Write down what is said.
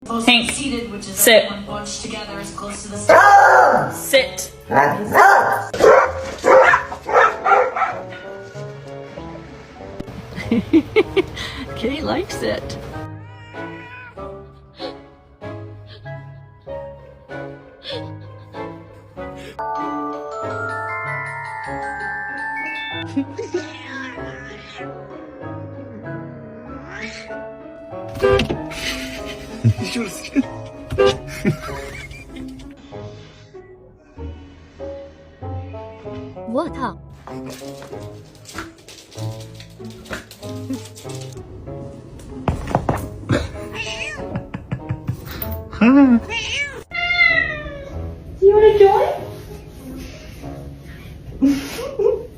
Hank, Seated, which is sit. everyone bunched together as close to the Sit. Kitty likes it.我靠！哼